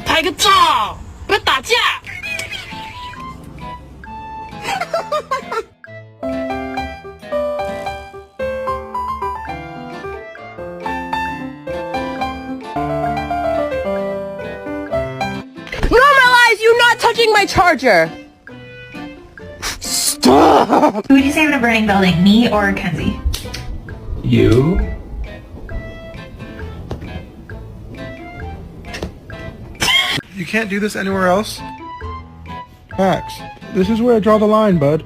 拍个照，不要打架。Normalize you not touching my charger. Stop. Who would you save in a burning building, me or Kenzie? You? You can't do this anywhere else? Max, this is where I draw the line, bud.